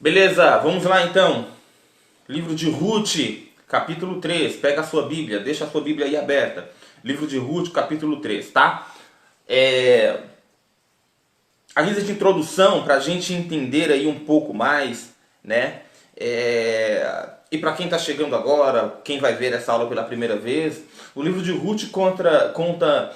Beleza, vamos lá então. Livro de Ruth, capítulo 3. Pega a sua Bíblia, deixa a sua Bíblia aí aberta. Livro de Ruth, capítulo 3, tá? A guisa de introdução, para a gente entender aí um pouco mais, né? E para quem está chegando agora, quem vai ver essa aula pela primeira vez, o livro de Ruth conta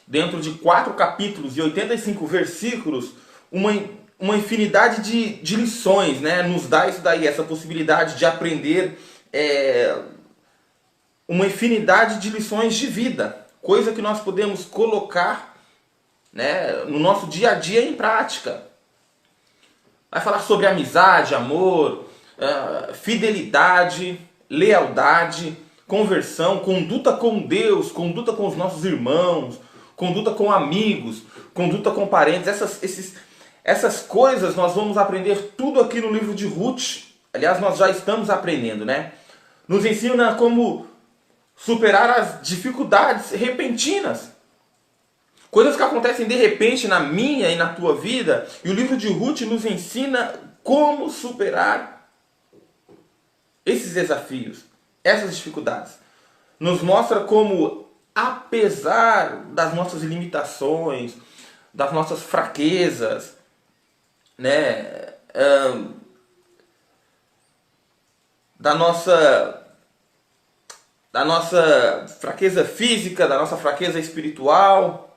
dentro de 4 capítulos e 85 versículos, uma infinidade de lições, né? Nos dá isso daí, essa possibilidade de aprender uma infinidade de lições de vida, coisa que nós podemos colocar, né, no nosso dia a dia em prática. Vai falar sobre amizade, amor, fidelidade, lealdade, conversão, conduta com Deus, conduta com os nossos irmãos, conduta com amigos, conduta com parentes. Essas coisas nós vamos aprender tudo aqui no livro de Ruth. Aliás, nós já estamos aprendendo, né? Nos ensina como superar as dificuldades repentinas. Coisas que acontecem de repente na minha e na tua vida. E o livro de Ruth nos ensina como superar esses desafios, essas dificuldades. Nos mostra como, apesar das nossas limitações, das nossas fraquezas, né, da nossa fraqueza física, da nossa fraqueza espiritual,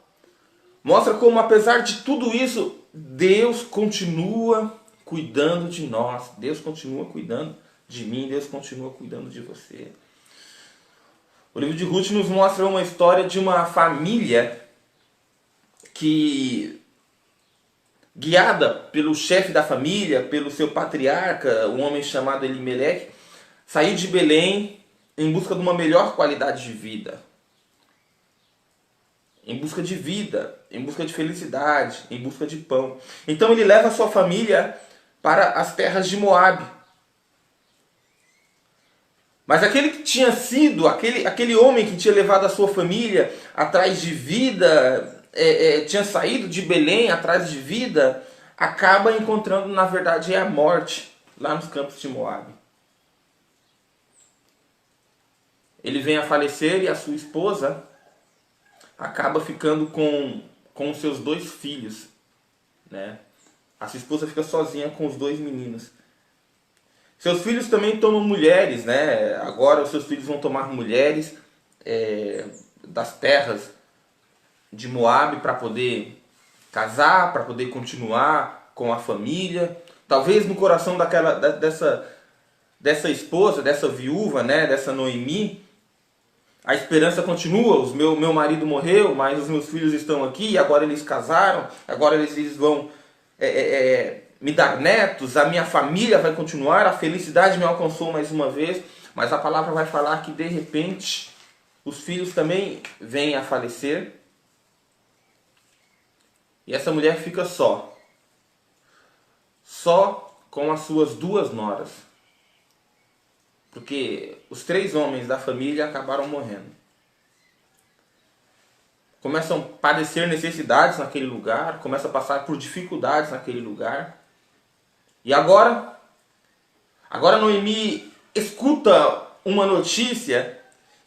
mostra como, apesar de tudo isso, Deus continua cuidando de nós. Deus continua cuidando de mim. Deus continua cuidando de você. O livro de Ruth nos mostra uma história de uma família que, guiada pelo chefe da família, pelo seu patriarca, um homem chamado Elimeleque, saiu de Belém em busca de uma melhor qualidade de vida. Em busca de vida, em busca de felicidade, em busca de pão. Então ele leva a sua família para as terras de Moabe. Mas aquele que tinha sido, aquele homem que tinha levado a sua família atrás de vida, tinha saído de Belém atrás de vida, acaba encontrando, na verdade, a morte lá nos campos de Moabe. Ele vem a falecer e a sua esposa acaba ficando com os seus 2 filhos, né? A sua esposa fica sozinha com os 2 meninos. Seus filhos também tomam mulheres, né? Agora os seus filhos vão tomar mulheres das terras de Moabe para poder casar, para poder continuar com a família. Talvez no coração dessa esposa, dessa viúva, né? Dessa Noemi, a esperança continua. Meu marido morreu, mas os meus filhos estão aqui, agora eles casaram, agora eles vão me dar netos, a minha família vai continuar, a felicidade me alcançou mais uma vez. Mas a palavra vai falar que de repente os filhos também vêm a falecer. E essa mulher fica só com as suas 2 noras. Porque os 3 homens da família acabaram morrendo. Começam a padecer necessidades naquele lugar, começam a passar por dificuldades naquele lugar. E agora Noemi escuta uma notícia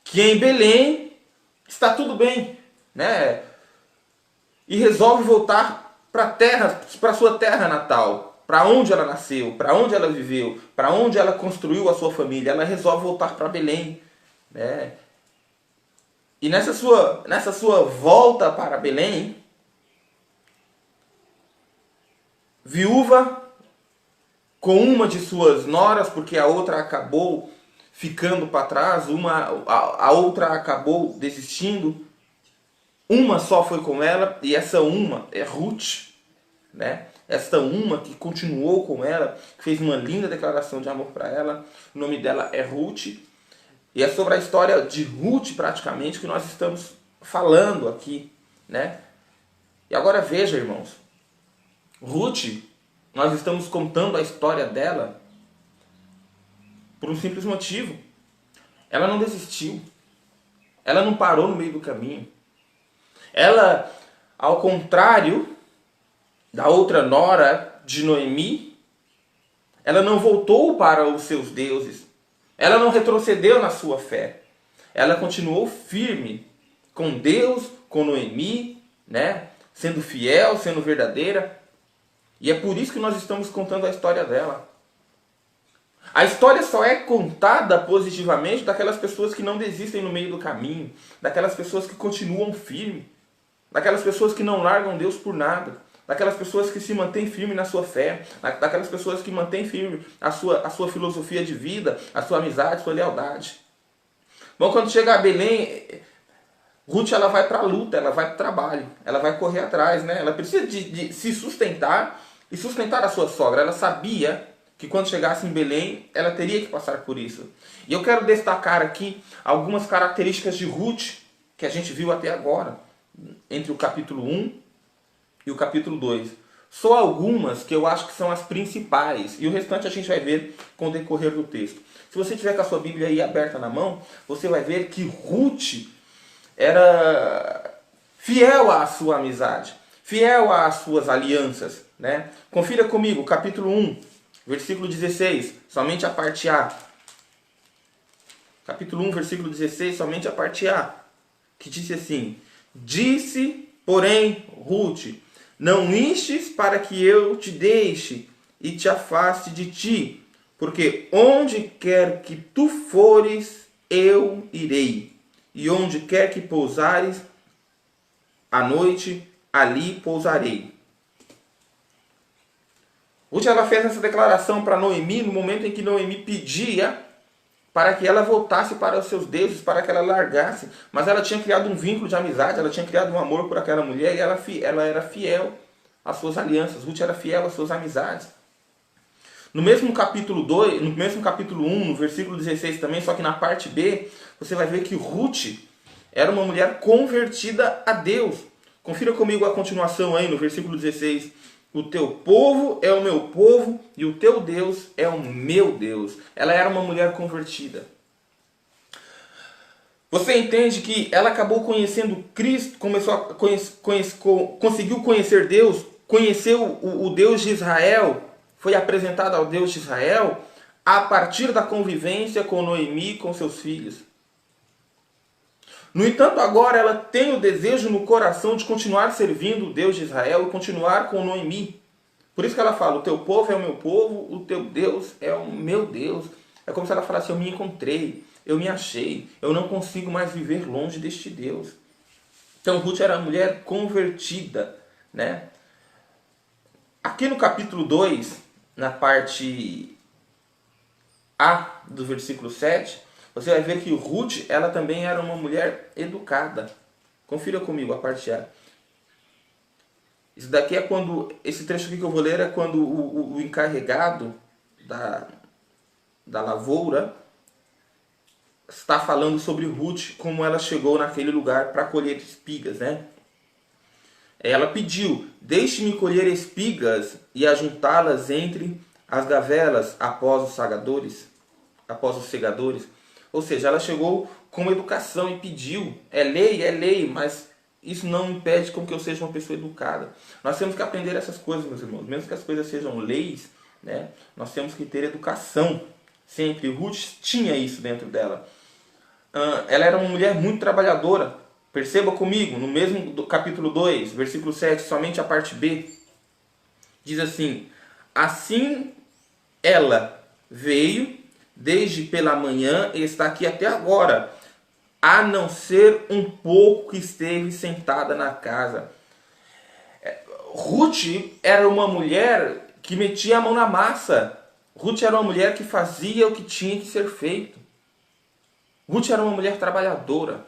que em Belém está tudo bem, né? E resolve voltar para sua terra natal, para onde ela nasceu, para onde ela viveu, para onde ela construiu a sua família. Ela resolve voltar para Belém, né? E nessa sua volta para Belém, viúva com uma de suas noras, porque a outra acabou ficando para trás, a outra acabou desistindo. Uma só foi com ela, e essa uma é Ruth, né? Esta uma que continuou com ela, que fez uma linda declaração de amor para ela. O nome dela é Ruth. E é sobre a história de Ruth, praticamente, que nós estamos falando aqui, né? E agora veja, irmãos. Ruth, nós estamos contando a história dela por um simples motivo. Ela não desistiu. Ela não parou no meio do caminho. Ela, ao contrário da outra nora de Noemi, Ela não voltou para os seus deuses. Ela não retrocedeu na sua fé. Ela continuou firme com Deus, com Noemi, né? Sendo fiel, sendo verdadeira. E é por isso que nós estamos contando a história dela. A história só é contada positivamente daquelas pessoas que não desistem no meio do caminho, daquelas pessoas que continuam firmes, daquelas pessoas que não largam Deus por nada, daquelas pessoas que se mantêm firmes na sua fé, daquelas pessoas que mantêm firme a sua filosofia de vida, a sua amizade, a sua lealdade. Bom, quando chega a Belém, Ruth ela vai para a luta, ela vai para o trabalho, ela vai correr atrás, né? Ela precisa de se sustentar e sustentar a sua sogra. Ela sabia que quando chegasse em Belém, ela teria que passar por isso. E eu quero destacar aqui algumas características de Ruth que a gente viu até agora, entre o capítulo 1 e o capítulo 2. Só algumas que eu acho que são as principais, e o restante a gente vai ver com o decorrer do texto. Se você tiver com a sua Bíblia aí aberta na mão, você vai ver que Ruth era fiel à sua amizade, fiel às suas alianças, né? Confira comigo, capítulo 1, versículo 16, somente a parte A. Capítulo 1, versículo 16, somente a parte A, que diz assim: Disse, porém, Ruth, não instes para que eu te deixe e te afaste de ti, porque onde quer que tu fores, eu irei, e onde quer que pousares à noite, ali pousarei. Ruth ela fez essa declaração para Noemi no momento em que Noemi pedia para que ela voltasse para os seus deuses, para que ela largasse. Mas ela tinha criado um vínculo de amizade, ela tinha criado um amor por aquela mulher e ela era fiel às suas alianças. Ruth era fiel às suas amizades. No mesmo capítulo 2, no mesmo capítulo 1, no versículo 16 também, só que na parte B, você vai ver que Ruth era uma mulher convertida a Deus. Confira comigo a continuação aí no versículo 16. O teu povo é o meu povo e o teu Deus é o meu Deus. Ela era uma mulher convertida. Você entende que ela acabou conhecendo Cristo, conseguiu conhecer Deus, conheceu o Deus de Israel, foi apresentada ao Deus de Israel a partir da convivência com Noemi e com seus filhos. No entanto, agora ela tem o desejo no coração de continuar servindo o Deus de Israel e continuar com Noemi. Por isso que ela fala, o teu povo é o meu povo, o teu Deus é o meu Deus. É como se ela falasse, eu me encontrei, eu me achei, eu não consigo mais viver longe deste Deus. Então Ruth era uma mulher convertida, né? Aqui no capítulo 2, na parte A do versículo 7, você vai ver que Ruth, ela também era uma mulher educada. Confira comigo a parte A. Isso daqui é quando, esse trecho aqui que eu vou ler é quando o encarregado da lavoura está falando sobre Ruth, como ela chegou naquele lugar para colher espigas, né? Ela pediu, deixe-me colher espigas e ajuntá-las entre as gavelas após os segadores. Ou seja, ela chegou com educação e pediu. É lei, mas isso não impede com que eu seja uma pessoa educada. Nós temos que aprender essas coisas, meus irmãos. Mesmo que as coisas sejam leis, né, nós temos que ter educação. Sempre. Ruth tinha isso dentro dela. Ela era uma mulher muito trabalhadora. Perceba comigo, no mesmo capítulo 2, versículo 7, somente a parte B. Diz assim, assim ela veio desde pela manhã e está aqui até agora, a não ser um pouco que esteve sentada na casa. Ruth era uma mulher que metia a mão na massa. Ruth era uma mulher que fazia o que tinha que ser feito. Ruth era uma mulher trabalhadora.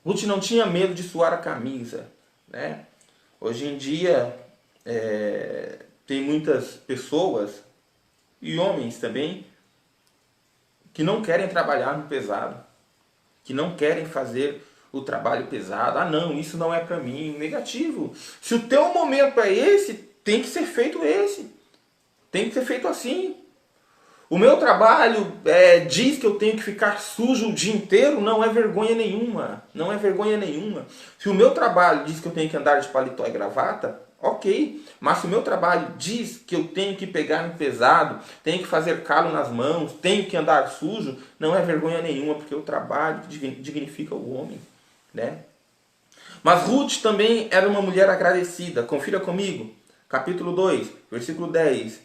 Ruth não tinha medo de suar a camisa, né? Hoje em dia tem muitas pessoas, e homens também, que não querem trabalhar no pesado, que não querem fazer o trabalho pesado. Ah não, isso não é para mim. Negativo. Se o teu momento é esse, tem que ser feito esse. Tem que ser feito assim. O meu trabalho diz que eu tenho que ficar sujo o dia inteiro, não é vergonha nenhuma. Não é vergonha nenhuma. Se o meu trabalho diz que eu tenho que andar de paletó e gravata, Ok, mas se o meu trabalho diz que eu tenho que pegar no pesado, tenho que fazer calo nas mãos, tenho que andar sujo, não é vergonha nenhuma, porque o trabalho dignifica o homem, né? Mas Ruth também era uma mulher agradecida. Confira comigo. Capítulo 2, versículo 10.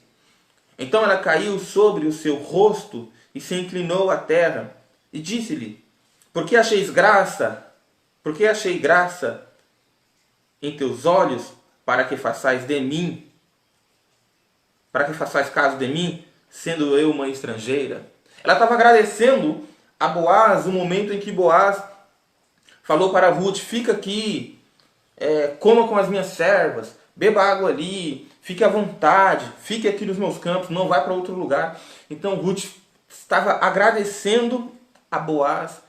Então ela caiu sobre o seu rosto e se inclinou à terra e disse-lhe: Por que acheis graça? Por que achei graça em teus olhos para que façais de mim, para que façais caso de mim, sendo eu uma estrangeira? Ela estava agradecendo a Boaz o momento em que Boaz falou para Ruth: fica aqui, coma com as minhas servas, beba água ali, fique à vontade, fique aqui nos meus campos, não vá para outro lugar. Então Ruth estava agradecendo a Boaz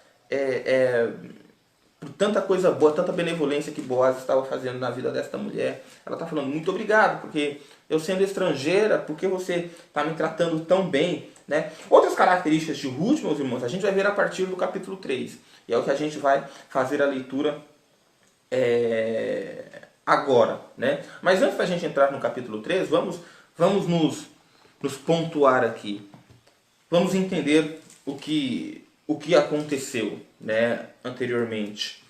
por tanta coisa boa, tanta benevolência que Boaz estava fazendo na vida desta mulher. Ela está falando: muito obrigado, porque eu sendo estrangeira, porque você está me tratando tão bem, né? Outras características de Ruth, meus irmãos, a gente vai ver a partir do capítulo 3. E é o que a gente vai fazer a leitura agora, né? Mas antes da gente entrar no capítulo 3, vamos nos pontuar aqui. Vamos entender o que aconteceu, né, anteriormente.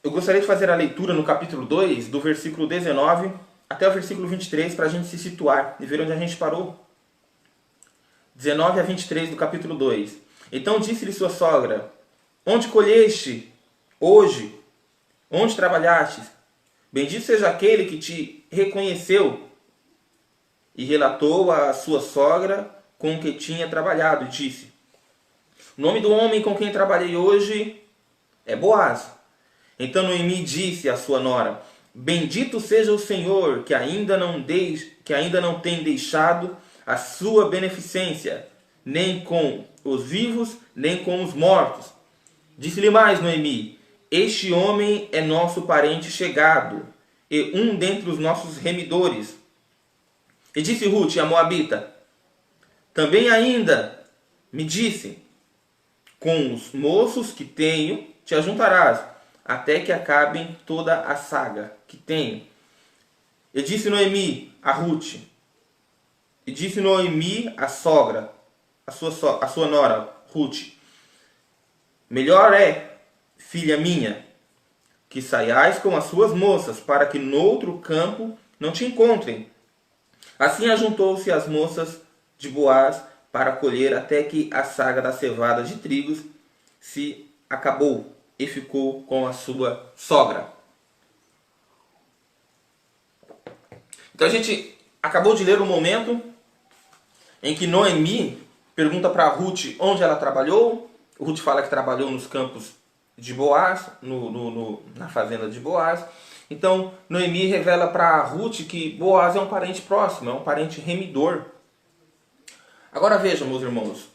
Eu gostaria de fazer a leitura no capítulo 2, do versículo 19 até o versículo 23, para a gente se situar e ver onde a gente parou. 19 a 23 do capítulo 2. Então disse-lhe sua sogra: Onde colheste hoje? Onde trabalhaste? Bendito seja aquele que te reconheceu. E relatou a sua sogra com que tinha trabalhado, e disse: O nome do homem com quem trabalhei hoje é Boaz. Então Noemi disse à sua nora: Bendito seja o Senhor, que ainda não tem deixado a sua beneficência, nem com os vivos, nem com os mortos. Disse-lhe mais Noemi: Este homem é nosso parente chegado, e um dentre os nossos remidores. E disse Ruth, a moabita: Também ainda me disse: Com os moços que tenho te ajuntarás, até que acabem toda a saga que tenho. E disse Noemi a Ruth, e disse Noemi a sogra, a sua nora, Ruth: Melhor é, filha minha, que saiais com as suas moças, para que noutro campo não te encontrem. Assim ajuntou-se as moças de Boaz para colher até que a saga da cevada de trigos se acabou, e ficou com a sua sogra. Então a gente acabou de ler o momento em que Noemi pergunta para Ruth onde ela trabalhou. Ruth fala que trabalhou nos campos de Boaz, na fazenda de Boaz. Então Noemi revela para Ruth que Boaz é um parente próximo, é um parente remidor. Agora vejam, meus irmãos,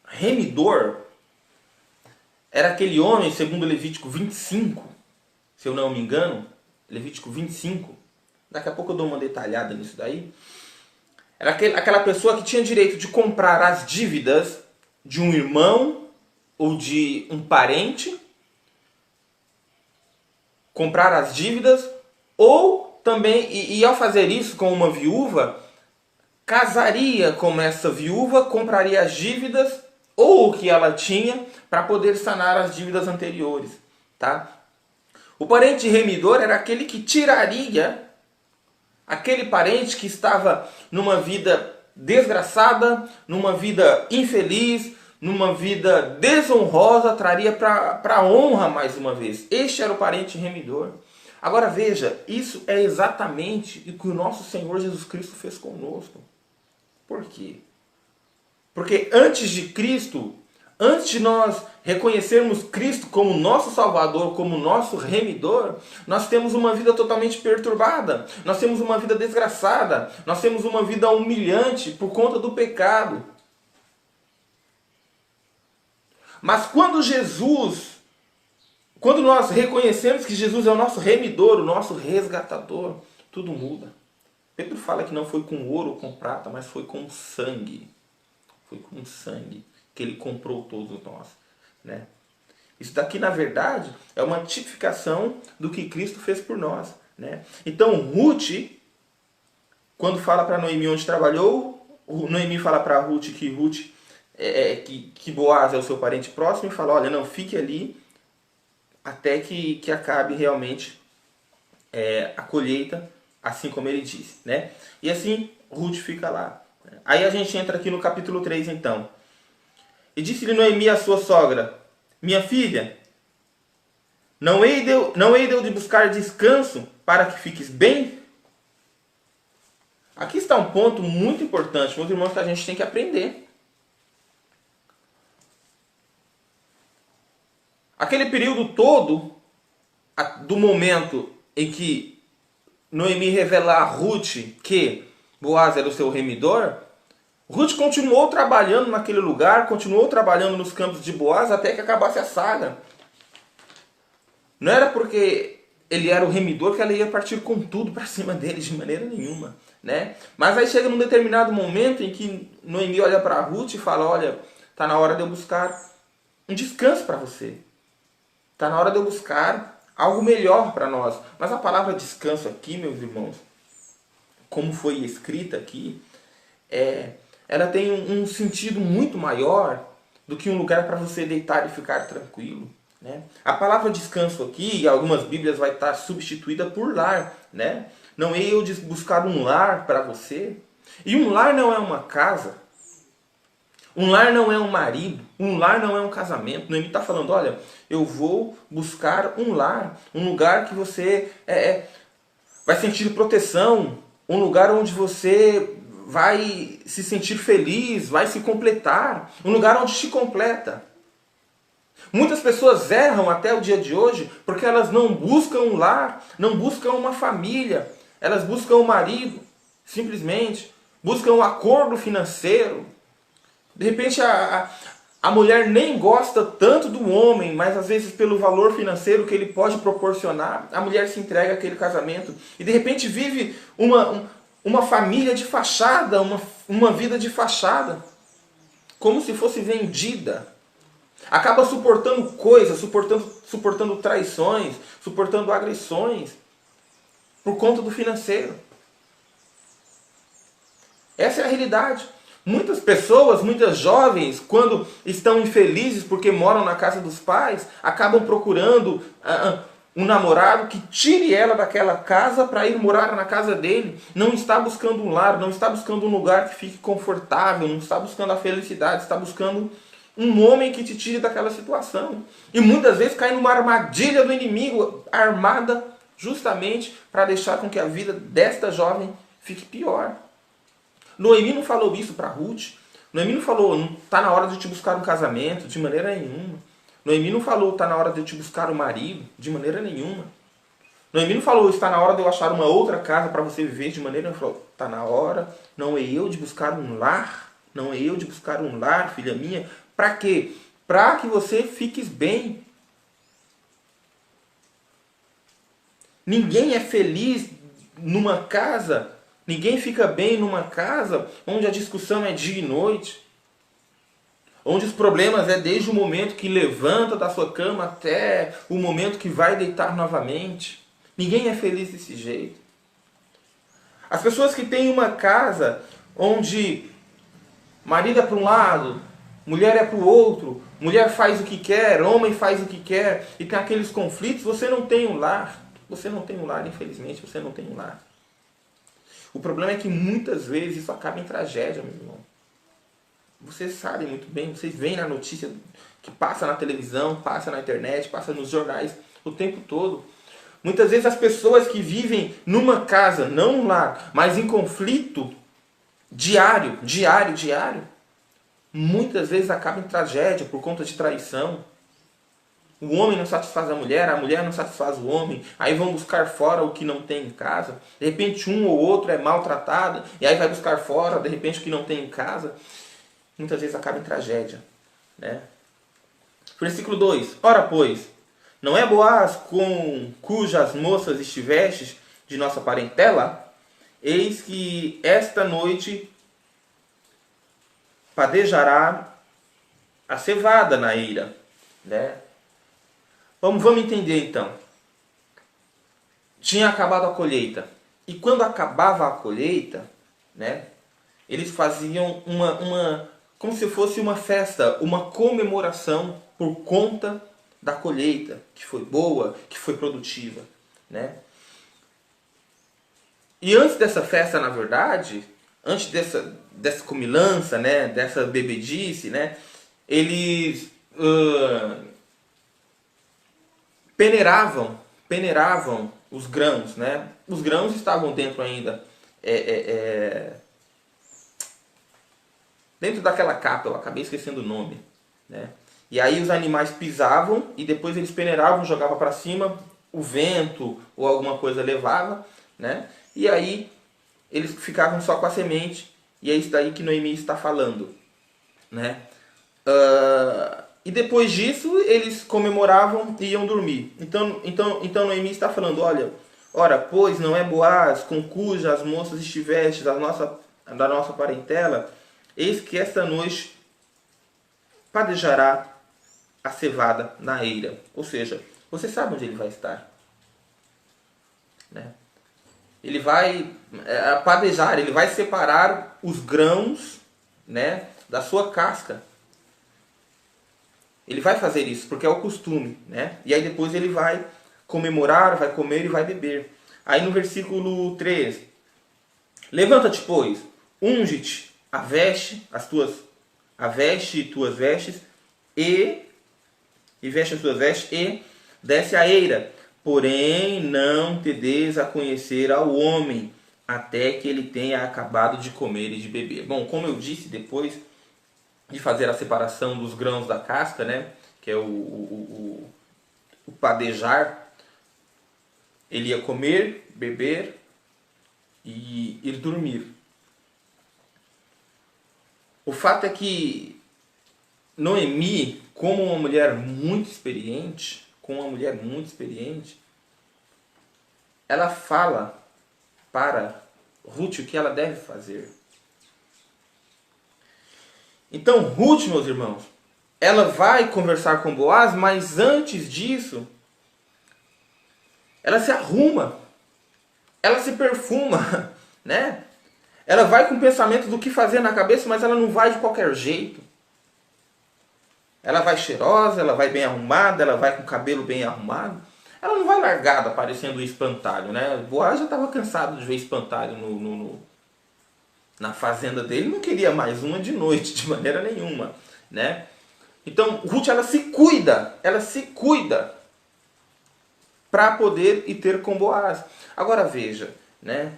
remidor era aquele homem, segundo Levítico 25, se eu não me engano, Levítico 25, daqui a pouco eu dou uma detalhada nisso daí. Era aquela pessoa que tinha direito de comprar as dívidas de um irmão ou de um parente, comprar as dívidas, ou também, e ao fazer isso com uma viúva, casaria com essa viúva, compraria as dívidas ou o que ela tinha para poder sanar as dívidas anteriores, tá? O parente remidor era aquele que tiraria aquele parente que estava numa vida desgraçada, numa vida infeliz, numa vida desonrosa, traria para a honra mais uma vez. Este era o parente remidor. Agora veja, isso é exatamente o que o nosso Senhor Jesus Cristo fez conosco. Por quê? Porque antes de Cristo, antes de nós reconhecermos Cristo como nosso Salvador, como nosso remidor, nós temos uma vida totalmente perturbada, nós temos uma vida desgraçada, nós temos uma vida humilhante por conta do pecado. Mas quando nós reconhecemos que Jesus é o nosso remidor, o nosso resgatador, tudo muda. Pedro fala que não foi com ouro ou com prata, mas foi com sangue. Foi com sangue que ele comprou todos nós, né? Isso daqui, na verdade, é uma tipificação do que Cristo fez por nós, né? Então, Ruth, quando fala para Noemi onde trabalhou, Noemi fala para Ruth que que Boaz é o seu parente próximo e fala, olha, não, fique ali até que acabe realmente a colheita, assim como ele disse, né? E assim, Ruth fica lá. Aí a gente entra aqui no capítulo 3, então. E disse-lhe Noemi a sua sogra, minha filha, não hei de eu de buscar descanso para que fiques bem? Aqui está um ponto muito importante, meus irmãos, que a gente tem que aprender. Aquele período todo, do momento em que Noemi revela a Ruth que Boaz era o seu remidor, Ruth continuou trabalhando naquele lugar, continuou trabalhando nos campos de Boaz até que acabasse a saga. Não era porque ele era o remidor que ela ia partir com tudo para cima dele, de maneira nenhuma, né? Mas aí chega num determinado momento em que Noemi olha para Ruth e fala, olha, está na hora de eu buscar um descanso para você. Está na hora de eu buscar algo melhor para nós. Mas a palavra descanso aqui, meus irmãos, como foi escrita aqui, ela tem um sentido muito maior do que um lugar para você deitar e ficar tranquilo, né? A palavra descanso aqui, em algumas bíblias, vai estar substituída por lar, né? Não é eu de buscar um lar para você. E um lar não é uma casa. Um lar não é um marido. Um lar não é um casamento. Noemi está falando, olha, eu vou buscar um lar. Um lugar que você vai sentir proteção. Um lugar onde você vai se sentir feliz, vai se completar. Um lugar onde te completa. Muitas pessoas erram até o dia de hoje porque elas não buscam um lar, não buscam uma família. Elas buscam um marido, simplesmente. Buscam um acordo financeiro. De repente a mulher nem gosta tanto do homem, mas às vezes pelo valor financeiro que ele pode proporcionar, a mulher se entrega àquele casamento. E de repente vive uma família de fachada, uma vida de fachada. Como se fosse vendida. Acaba suportando coisas, suportando traições, suportando agressões, por conta do financeiro. Essa é a realidade. Muitas pessoas, muitas jovens, quando estão infelizes porque moram na casa dos pais, acabam procurando um namorado que tire ela daquela casa para ir morar na casa dele. Não está buscando um lar, não está buscando um lugar que fique confortável, não está buscando a felicidade, está buscando um homem que te tire daquela situação. E muitas vezes cai numa armadilha do inimigo, armada justamente para deixar com que a vida desta jovem fique pior. Noemi não falou isso para Ruth. Noemi não falou, não está na hora de te buscar um casamento, de maneira nenhuma. Noemi não falou, está na hora de eu te buscar um marido, de maneira nenhuma. Noemi não falou, está na hora de eu achar uma outra casa para você viver, de maneira nenhuma. Falou, está na hora, não é eu de buscar um lar, não é eu de buscar um lar, filha minha. Para quê? Para que você fique bem. Ninguém é feliz numa casa, ninguém fica bem numa casa onde a discussão é dia e noite. Onde os problemas é desde o momento que levanta da sua cama até o momento que vai deitar novamente. Ninguém é feliz desse jeito. As pessoas que têm uma casa onde marido é para um lado, mulher é para o outro, mulher faz o que quer, homem faz o que quer, e tem aqueles conflitos, você não tem um lar. Você não tem um lar, infelizmente, você não tem um lar. O problema é que muitas vezes isso acaba em tragédia, meu irmão. Vocês sabem muito bem, vocês veem na notícia que passa na televisão, passa na internet, passa nos jornais o tempo todo. Muitas vezes as pessoas que vivem numa casa, não um lar, mas em conflito diário, muitas vezes acabam em tragédia por conta de traição. O homem não satisfaz a mulher não satisfaz o homem, aí vão buscar fora o que não tem em casa. De repente um ou outro é maltratado, e aí vai buscar fora, de repente, o que não tem em casa. Muitas vezes acaba em tragédia, né? Versículo 2. Ora, pois, não é Boaz com cujas moças estivestes de nossa parentela? Eis que esta noite padejará a cevada na eira, né? Vamos entender então. Tinha acabado a colheita. E quando acabava a colheita, né, eles faziam como se fosse uma festa, uma comemoração por conta da colheita, que foi boa, que foi produtiva, né? E antes dessa festa, na verdade, antes dessa comilança, né, dessa bebedice, né, eles peneiravam os grãos, né? Os grãos estavam dentro ainda, dentro daquela capa, eu acabei esquecendo o nome, né? E aí os animais pisavam e depois eles peneiravam, jogavam para cima, o vento ou alguma coisa levava, né? E aí eles ficavam só com a semente, e é isso daí que Noemi está falando, né? E depois disso eles comemoravam e iam dormir. Então Noemi está falando, olha, ora, pois não é Boaz com cujas moças estiveste da nossa parentela, eis que esta noite padejará a cevada na eira. Ou seja, você sabe onde ele vai estar, né? Ele vai padejar, ele vai separar os grãos, né, da sua casca. Ele vai fazer isso, porque é o costume, né? E aí depois ele vai comemorar, vai comer e vai beber. Aí no versículo 3, levanta-te, pois, unge-te veste tuas vestes, e veste as tuas vestes, e desce a eira. Porém, não te des a conhecer ao homem, até que ele tenha acabado de comer e de beber. Bom, como eu disse, depois de fazer a separação dos grãos da casca, né, que é o padejar, ele ia comer, beber e ir dormir. O fato é que Noemi, como uma mulher muito experiente, ela fala para Ruth o que ela deve fazer. Então Ruth, meus irmãos, ela vai conversar com Boaz, mas antes disso, ela se arruma, ela se perfuma, né? Ela vai com o pensamento do que fazer na cabeça, mas ela não vai de qualquer jeito. Ela vai cheirosa, ela vai bem arrumada, ela vai com o cabelo bem arrumado. Ela não vai largada parecendo um espantalho, né? Boaz já estava cansado de ver espantalho na fazenda dele, não queria mais uma de noite, de maneira nenhuma, né? Então, Ruth, ela se cuida para poder ir ter com Boaz. Agora veja, né?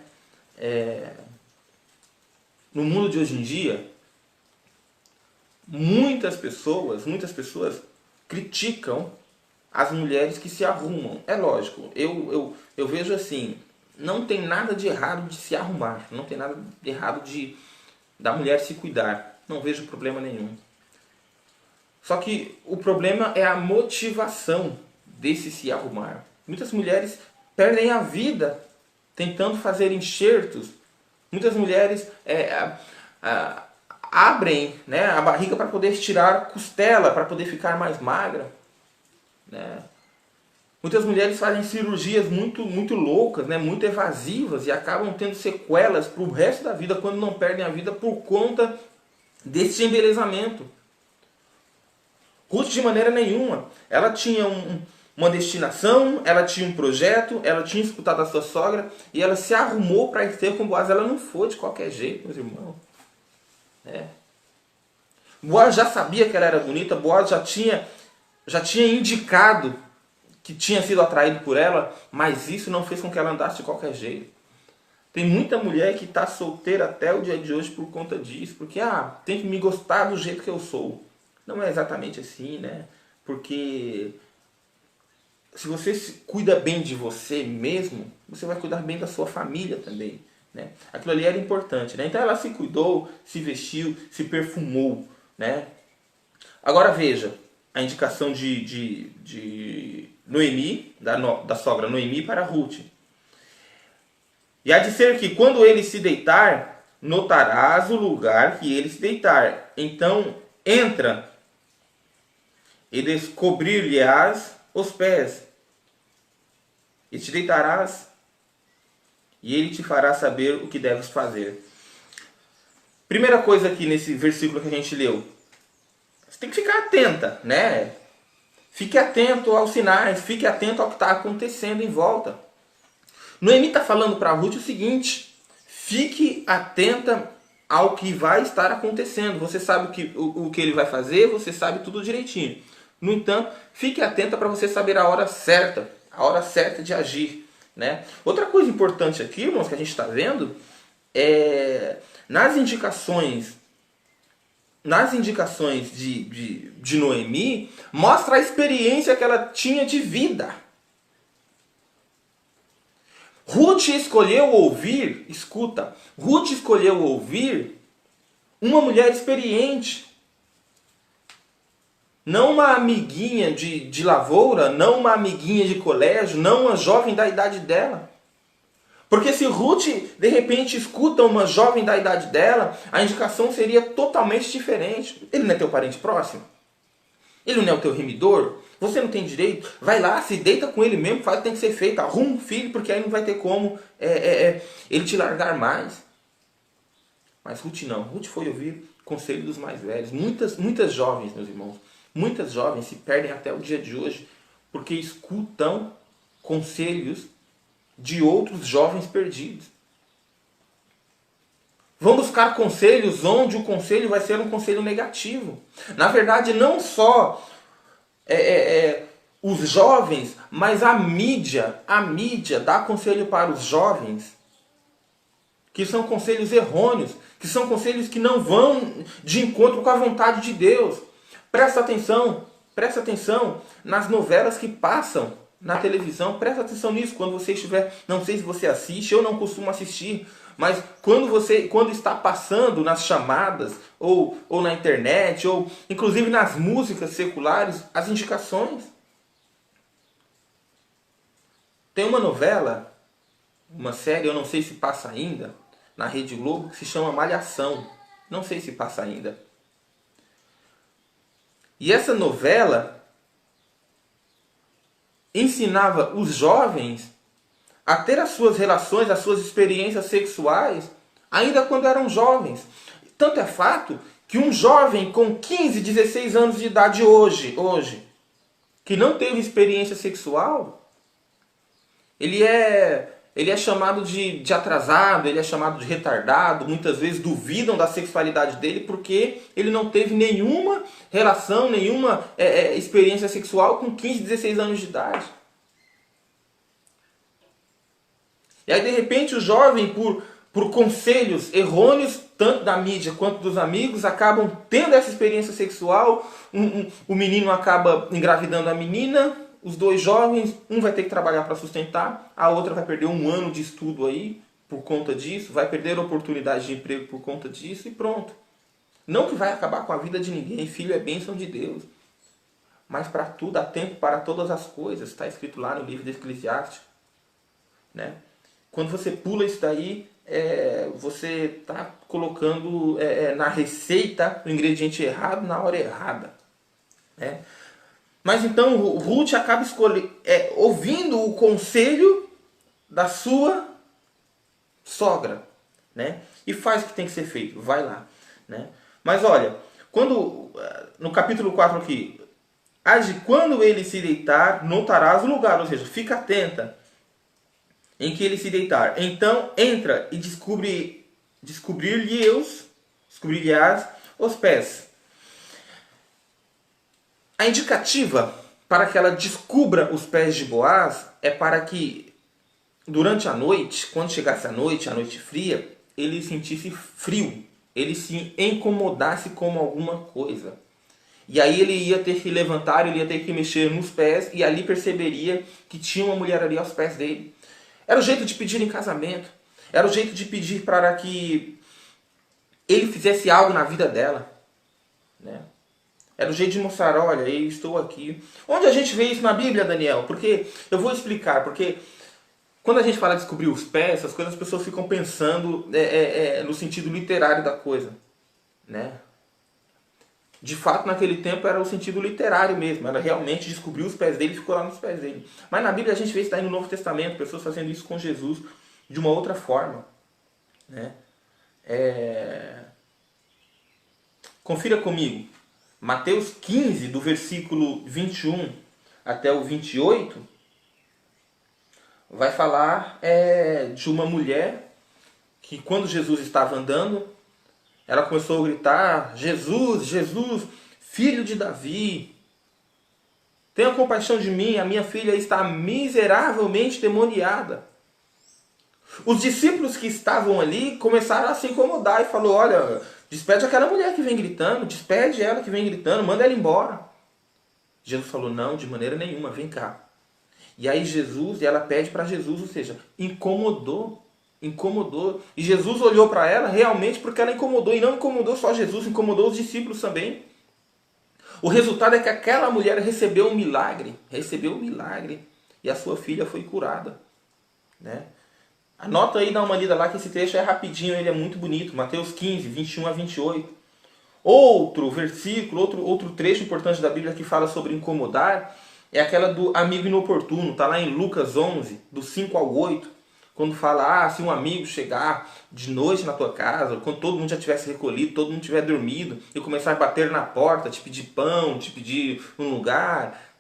No mundo de hoje em dia, muitas pessoas criticam as mulheres que se arrumam. É lógico, eu vejo assim, não tem nada de errado de se arrumar, não tem nada de errado da mulher se cuidar, não vejo problema nenhum. Só que o problema é a motivação desse se arrumar. Muitas mulheres perdem a vida tentando fazer enxertos. Muitas mulheres abrem, né, a barriga para poder estirar costela, para poder ficar mais magra, né? Muitas mulheres fazem cirurgias muito loucas, né, muito evasivas, e acabam tendo sequelas para o resto da vida quando não perdem a vida por conta desse embelezamento. Ruth, de maneira nenhuma, ela tinha uma destinação, ela tinha um projeto, ela tinha escutado a sua sogra e ela se arrumou para ir ter com Boaz. Ela não foi de qualquer jeito, meus irmãos. Boaz já sabia que ela era bonita, Boaz já tinha indicado que tinha sido atraído por ela, mas isso não fez com que ela andasse de qualquer jeito. Tem muita mulher que está solteira até o dia de hoje por conta disso, porque tem que me gostar do jeito que eu sou. Não é exatamente assim, né? Porque se você cuida bem de você mesmo, você vai cuidar bem da sua família também, né? Aquilo ali era importante, né? Então ela se cuidou, se vestiu, se perfumou, né? Agora veja a indicação de Noemi, da sogra Noemi para Ruth. E há de ser que quando ele se deitar, notarás o lugar que ele se deitar. Então entra e descobrir-lhe-ás os pés, e te deitarás, e ele te fará saber o que deves fazer. Primeira coisa aqui nesse versículo que a gente leu, você tem que ficar atenta, né? Fique atento aos sinais, fique atento ao que está acontecendo em volta. Noemi está falando para Ruth o seguinte: fique atenta ao que vai estar acontecendo. Você sabe o que ele vai fazer, você sabe tudo direitinho. No entanto, fique atenta para você saber a hora certa de agir, né? Outra coisa importante aqui, irmãos, que a gente está vendo, é nas indicações de Noemi, mostra a experiência que ela tinha de vida. Ruth escolheu ouvir, escuta, Ruth escolheu ouvir uma mulher experiente. Não uma amiguinha de lavoura, não uma amiguinha de colégio, não uma jovem da idade dela. Porque se Ruth, de repente, escuta uma jovem da idade dela, a indicação seria totalmente diferente. Ele não é teu parente próximo? Ele não é o teu remidor? Você não tem direito? Vai lá, se deita com ele mesmo, faz o que tem que ser feito. Arruma um filho, porque aí não vai ter como ele te largar mais. Mas Ruth não. Ruth foi ouvir conselho dos mais velhos. Muitas jovens, meus irmãos, muitas jovens se perdem até o dia de hoje porque escutam conselhos de outros jovens perdidos. Vão buscar conselhos onde o conselho vai ser um conselho negativo. Na verdade, não só os jovens, mas a mídia dá conselho para os jovens que são conselhos errôneos, que são conselhos que não vão de encontro com a vontade de Deus. Presta atenção nas novelas que passam na televisão, presta atenção nisso quando você estiver, não sei se você assiste, eu não costumo assistir, mas quando está passando nas chamadas, ou na internet, ou inclusive nas músicas seculares, as indicações. Tem uma novela, uma série, eu não sei se passa ainda, na Rede Globo, que se chama Malhação. Não sei se passa ainda. E essa novela ensinava os jovens a ter as suas relações, as suas experiências sexuais, ainda quando eram jovens. Tanto é fato que um jovem com 15, 16 anos de idade hoje, que não teve experiência sexual, ele é chamado de atrasado, ele é chamado de retardado, muitas vezes duvidam da sexualidade dele porque ele não teve nenhuma relação, nenhuma experiência sexual com 15, 16 anos de idade. E aí de repente o jovem, por conselhos errôneos, tanto da mídia quanto dos amigos, acabam tendo essa experiência sexual, o menino acaba engravidando a menina, os dois jovens, um vai ter que trabalhar para sustentar, a outra vai perder um ano de estudo aí por conta disso, vai perder a oportunidade de emprego por conta disso e pronto. Não que vai acabar com a vida de ninguém, filho é bênção de Deus. Mas para tudo há tempo para todas as coisas, está escrito lá no livro de Eclesiastes. Né? Quando você pula isso daí, você está colocando na receita o ingrediente errado na hora errada. Né? Mas então Ruth acaba ouvindo o conselho da sua sogra, né? E faz o que tem que ser feito, vai lá, né? Mas olha, no capítulo 4 aqui, quando ele se deitar, notarás o lugar, ou seja, fica atenta em que ele se deitar. Então entra e descobrir-lhe-ás os pés. A indicativa para que ela descubra os pés de Boaz é para que durante a noite, quando chegasse a noite fria, ele sentisse frio, ele se incomodasse com alguma coisa. E aí ele ia ter que levantar, ele ia ter que mexer nos pés e ali perceberia que tinha uma mulher ali aos pés dele. Era o jeito de pedir em casamento, era o jeito de pedir para que ele fizesse algo na vida dela, né? Era o jeito de mostrar, olha, eu estou aqui. Onde a gente vê isso na Bíblia, Daniel? Porque eu vou explicar, porque quando a gente fala de descobrir os pés, essas coisas as pessoas ficam pensando no sentido literário da coisa, né? De fato, naquele tempo era o sentido literário mesmo. Ela realmente descobriu os pés dele e ficou lá nos pés dele. Mas na Bíblia a gente vê isso daí no Novo Testamento, pessoas fazendo isso com Jesus de uma outra forma. Né? Confira comigo. Mateus 15, do versículo 21 até o 28, vai falar de uma mulher que quando Jesus estava andando, ela começou a gritar: Jesus, Jesus, filho de Davi, tenha compaixão de mim, a minha filha está miseravelmente demoniada. Os discípulos que estavam ali começaram a se incomodar e falou: olha, despede aquela mulher que vem gritando, despede ela que vem gritando, manda ela embora. Jesus falou: não, de maneira nenhuma, vem cá. E aí ela pede para Jesus, ou seja, incomodou. E Jesus olhou para ela realmente porque ela incomodou. E não incomodou só Jesus, incomodou os discípulos também. O resultado é que aquela mulher recebeu um milagre. E a sua filha foi curada. Né? Anota aí, dá uma lida lá que esse trecho é rapidinho, ele é muito bonito. Mateus 15, 21 a 28. Outro versículo, outro trecho importante da Bíblia que fala sobre incomodar é aquela do amigo inoportuno. Está lá em Lucas 11, do 5 ao 8. Quando fala, se um amigo chegar de noite na tua casa, quando todo mundo já tivesse recolhido, todo mundo tiver dormido, e começar a bater na porta, te pedir pão, te pedir um lugar,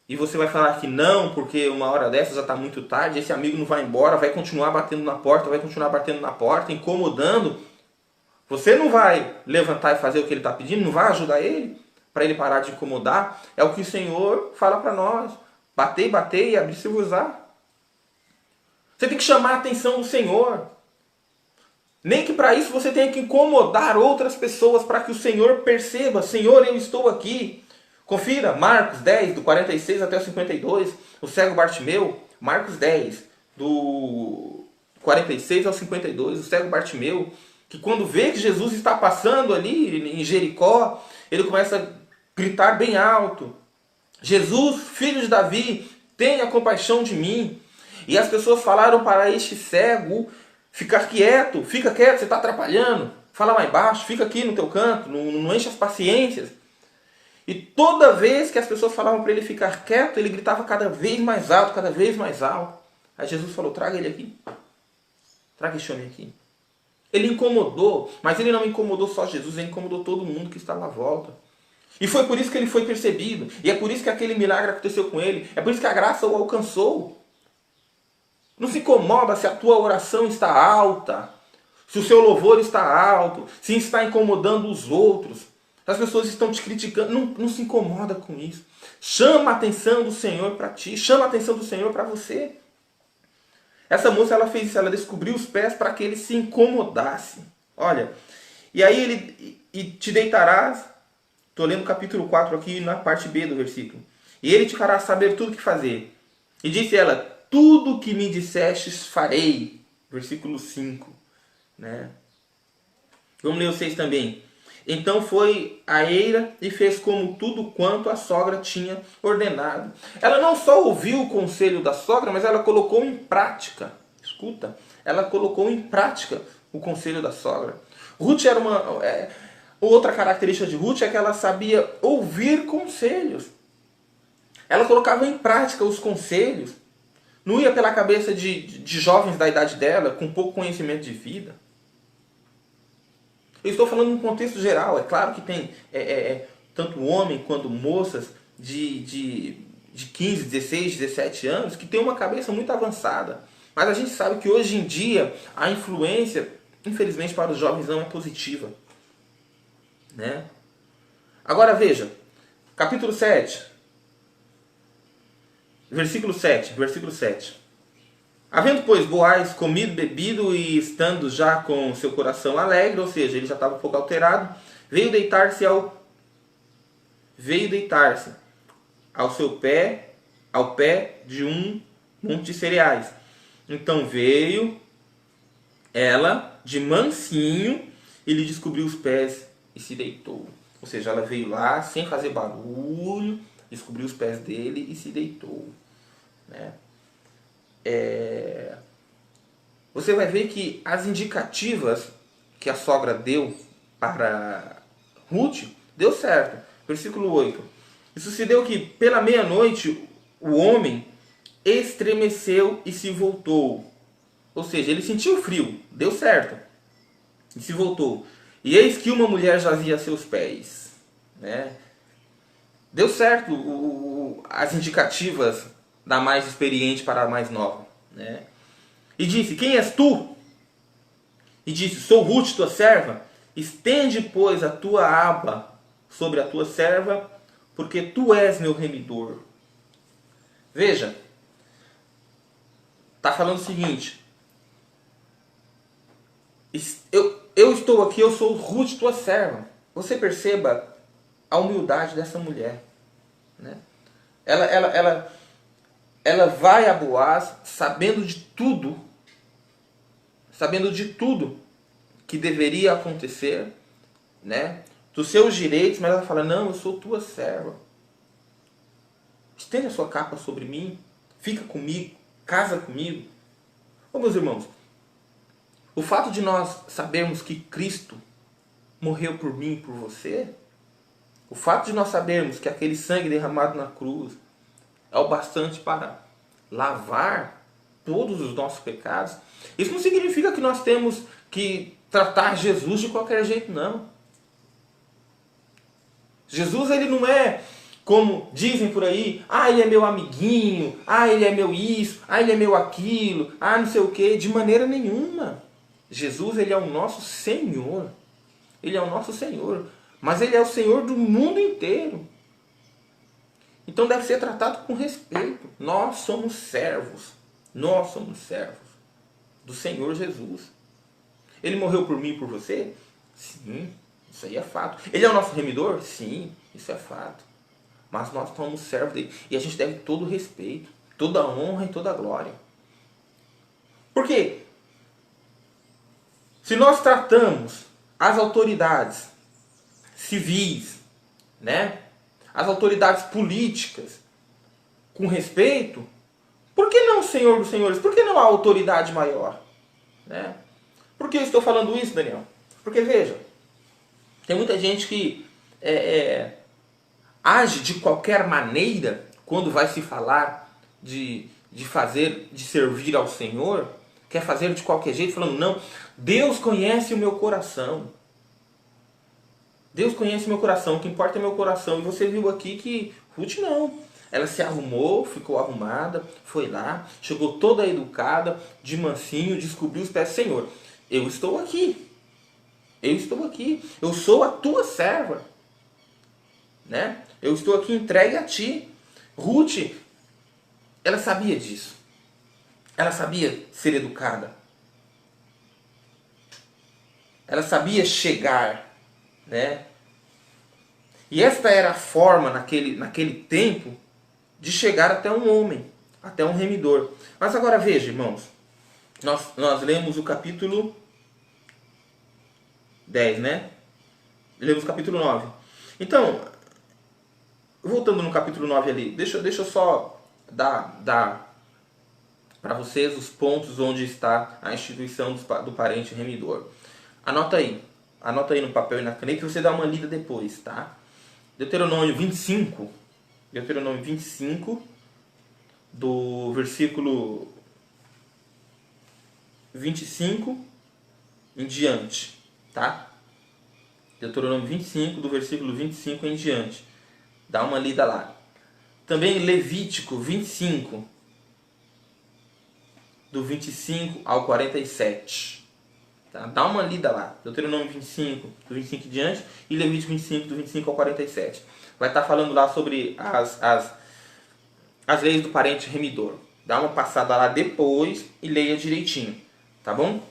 e você vai falar que não, porque uma hora dessa já está muito tarde, esse amigo não vai embora, vai continuar batendo na porta, incomodando. Você não vai levantar e fazer o que ele está pedindo, não vai ajudar ele, para ele parar de incomodar. É o que o Senhor fala para nós: batei e abrir-se-vos-á. Você tem que chamar a atenção do Senhor. Nem que para isso você tenha que incomodar outras pessoas para que o Senhor perceba: Senhor, eu estou aqui. Confira, Marcos 10, do 46 até o 52, o cego Bartimeu. Marcos 10, do 46 ao 52, o cego Bartimeu, que quando vê que Jesus está passando ali em Jericó, ele começa a gritar bem alto: Jesus, filho de Davi, tenha compaixão de mim. E as pessoas falaram para este cego ficar quieto, fica quieto, você está atrapalhando, fala mais baixo, fica aqui no teu canto, não enche as paciências. E toda vez que as pessoas falavam para ele ficar quieto, ele gritava cada vez mais alto, cada vez mais alto. Aí Jesus falou: traga ele aqui, traga esse homem aqui. Ele incomodou, mas ele não incomodou só Jesus, ele incomodou todo mundo que estava à volta. E foi por isso que ele foi percebido, e é por isso que aquele milagre aconteceu com ele, é por isso que a graça o alcançou. Não se incomoda se a tua oração está alta, se o seu louvor está alto, se está incomodando os outros, se as pessoas estão te criticando. Não se incomoda com isso. Chama a atenção do Senhor para ti, chama a atenção do Senhor para você. Essa moça, ela fez isso, ela descobriu os pés para que ele se incomodasse. Olha, e aí e te deitarás, estou lendo o capítulo 4 aqui na parte B do versículo, e ele te fará saber tudo o que fazer. E disse ela: tudo que me dissestes farei. Versículo 5. Né? Vamos ler o 6 também. Então foi a eira e fez como tudo quanto a sogra tinha ordenado. Ela não só ouviu o conselho da sogra, mas ela colocou em prática. Escuta, ela colocou em prática o conselho da sogra. Ruth era outra característica de Ruth é que ela sabia ouvir conselhos. Ela colocava em prática os conselhos. Não ia pela cabeça de jovens da idade dela, com pouco conhecimento de vida. Eu estou falando num contexto geral. É claro que tem tanto homem quanto moças de 15, 16, 17 anos que tem uma cabeça muito avançada. Mas a gente sabe que hoje em dia a influência, infelizmente para os jovens, não é positiva. Né? Agora veja, capítulo 7. Versículo 7. Havendo, pois, Boaz comido, bebido e estando já com seu coração alegre, ou seja, ele já estava um pouco alterado, veio deitar-se ao pé de um monte de cereais. Então veio ela de mansinho e lhe descobriu os pés e se deitou. Ou seja, ela veio lá sem fazer barulho, descobriu os pés dele e se deitou. Né? Você vai ver que as indicativas que a sogra deu para Ruth Deu certo. Versículo 8. E sucedeu que, pela meia-noite, o homem estremeceu e se voltou. Ou seja, ele sentiu frio. Deu certo. E se voltou. E eis que uma mulher jazia a seus pés. Né? Deu certo as indicativas da mais experiente para a mais nova. Né? E disse, quem és tu? E disse, sou Ruth, tua serva. Estende, pois, a tua aba sobre a tua serva, porque tu és meu remidor. Veja, está falando o seguinte, eu estou aqui, eu sou Ruth, tua serva. Você perceba a humildade dessa mulher. Né? Ela vai a Boaz sabendo de tudo que deveria acontecer, né? Dos seus direitos, mas ela fala, não, eu sou tua serva. Estende a sua capa sobre mim, fica comigo, casa comigo. Ô, meus irmãos, o fato de nós sabermos que Cristo morreu por mim e por você, o fato de nós sabermos que aquele sangue derramado na cruz é o bastante para lavar todos os nossos pecados, isso não significa que nós temos que tratar Jesus de qualquer jeito, não. Jesus, ele não é como dizem por aí, ele é meu amiguinho, ele é meu isso, ele é meu aquilo, não sei o que, de maneira nenhuma. Jesus, ele é o nosso Senhor. Ele é o nosso Senhor. Mas ele é o Senhor do mundo inteiro. Então deve ser tratado com respeito. Nós somos servos. Nós somos servos do Senhor Jesus. Ele morreu por mim e por você? Sim, isso aí é fato. Ele é o nosso remidor? Sim, isso é fato. Mas nós somos servos dele. E a gente deve todo o respeito, toda a honra e toda a glória. Por quê? Se nós tratamos as autoridades civis, né, as autoridades políticas com respeito, por que não o Senhor dos Senhores? Por que não a autoridade maior? Né? Por que eu estou falando isso, Daniel? Porque, veja, tem muita gente que age de qualquer maneira quando vai se falar de servir ao Senhor, quer fazer de qualquer jeito, falando, não, Deus conhece o meu coração. Deus conhece o meu coração, o que importa é meu coração. E você viu aqui que Ruth não. Ela se arrumou, ficou arrumada, foi lá, chegou toda educada, de mansinho, descobriu os pés. Senhor, eu estou aqui. Eu estou aqui. Eu sou a tua serva. Né? Eu estou aqui entregue a ti. Ruth, ela sabia disso. Ela sabia ser educada. Ela sabia chegar, né? E esta era a forma naquele tempo de chegar até um homem, até um remidor. Mas agora veja, irmãos, nós lemos o capítulo 10, né? Lemos o capítulo 9. Então, voltando no capítulo 9 ali, deixa eu só dar para vocês os pontos onde está a instituição do parente remidor. Anota aí no papel e na caneta e você dá uma lida depois, tá? Deuteronômio 25, do versículo 25 em diante, tá? Deuteronômio 25, do versículo 25 em diante. Dá uma lida lá. Também Levítico 25, do 25 ao 47. Tá? Dá uma lida lá. Deuteronômio 25, do 25 em diante, e Levítico 25, do 25 ao 47. Vai estar falando lá sobre as leis do parente remidor. Dá uma passada lá depois e leia direitinho. Tá bom?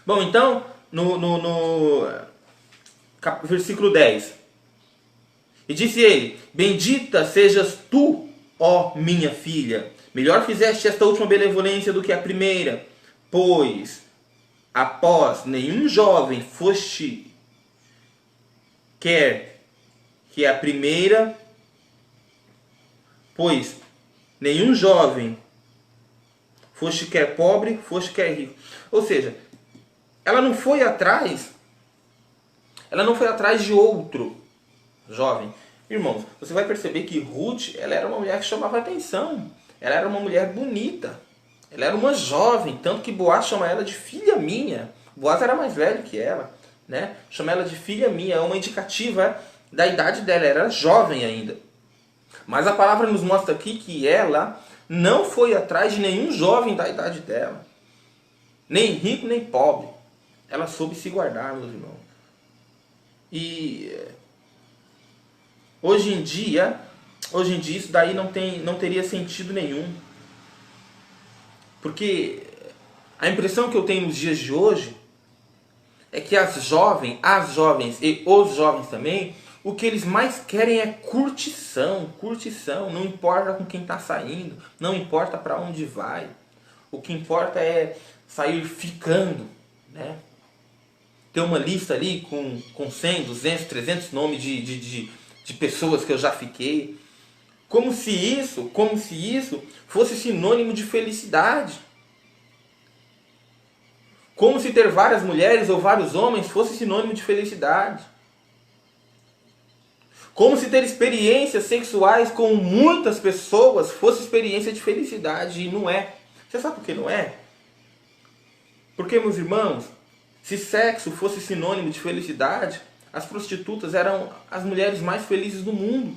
Bom, então, no versículo 10. E disse ele, bendita sejas tu, ó minha filha. Melhor fizeste esta última benevolência do que a primeira, pois após nenhum jovem foste quer que a primeira, pois nenhum jovem foste quer pobre, foste quer rico. Ou seja, ela não foi atrás de outro jovem. Irmãos, você vai perceber que Ruth, ela era uma mulher que chamava atenção. Ela era uma mulher bonita. Ela era uma jovem, tanto que Boaz chama ela de filha minha. Boaz era mais velho que ela, né? Chama ela de filha minha, é uma indicativa da idade dela, ela era jovem ainda. Mas a palavra nos mostra aqui que ela não foi atrás de nenhum jovem da idade dela. Nem rico, nem pobre. Ela soube se guardar, meus irmãos. E hoje em dia isso daí não teria sentido nenhum. Porque a impressão que eu tenho nos dias de hoje é que as jovens e os jovens também, o que eles mais querem é curtição, não importa com quem está saindo, não importa para onde vai. O que importa é sair ficando, né? Ter uma lista ali com 100, 200, 300 nomes de pessoas que eu já fiquei. Como se isso fosse sinônimo de felicidade. Como se ter várias mulheres ou vários homens fosse sinônimo de felicidade. Como se ter experiências sexuais com muitas pessoas fosse experiência de felicidade. E não é. Você sabe por que não é? Porque, meus irmãos, se sexo fosse sinônimo de felicidade, as prostitutas eram as mulheres mais felizes do mundo.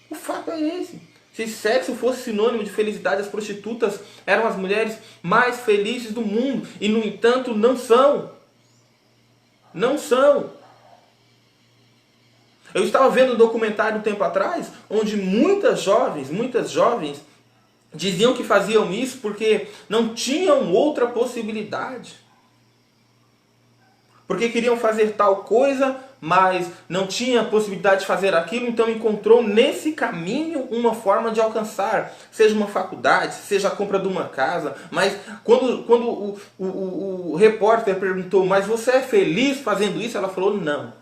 O fato é esse. Se sexo fosse sinônimo de felicidade, as prostitutas eram as mulheres mais felizes do mundo. E, no entanto, não são. Não são. Eu estava vendo um documentário um tempo atrás, onde muitas jovens diziam que faziam isso porque não tinham outra possibilidade. Porque queriam fazer tal coisa, mas não tinha a possibilidade de fazer aquilo, então encontrou nesse caminho uma forma de alcançar, seja uma faculdade, seja a compra de uma casa. Mas quando o repórter perguntou, mas você é feliz fazendo isso? Ela falou, não,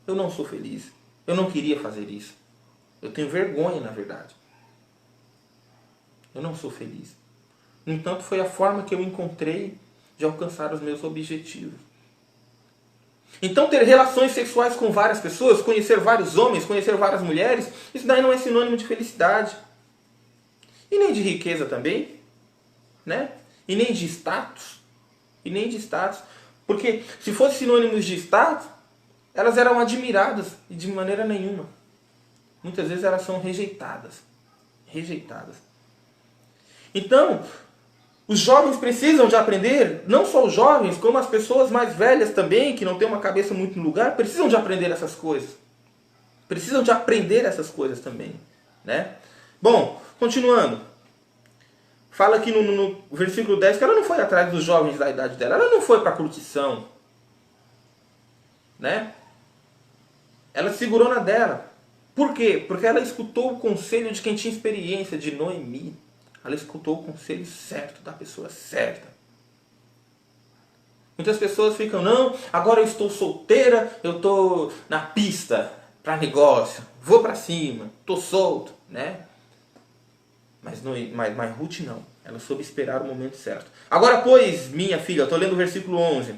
eu não sou feliz, eu não queria fazer isso. Eu tenho vergonha, na verdade. Eu não sou feliz. No entanto, foi a forma que eu encontrei de alcançar os meus objetivos. Então, ter relações sexuais com várias pessoas, conhecer vários homens, conhecer várias mulheres, isso daí não é sinônimo de felicidade. E nem de riqueza também, né? E nem de status. E nem de status. Porque se fosse sinônimos de status, elas eram admiradas e de maneira nenhuma. Muitas vezes elas são rejeitadas. Rejeitadas. Então, os jovens precisam de aprender, não só os jovens, como as pessoas mais velhas também, que não têm uma cabeça muito no lugar, precisam de aprender essas coisas. Precisam de aprender essas coisas também, né? Bom, continuando. Fala aqui no versículo 10 que ela não foi atrás dos jovens da idade dela, ela não foi para curtição, né? Ela segurou na dela. Por quê? Porque ela escutou o conselho de quem tinha experiência, de Noemi. Ela escutou o conselho certo, da pessoa certa. Muitas pessoas ficam, não, agora eu estou solteira, eu estou na pista para negócio, vou para cima, estou solto, né? Mas Ruth não, ela soube esperar o momento certo. Agora, pois, minha filha, eu estou lendo o versículo 11.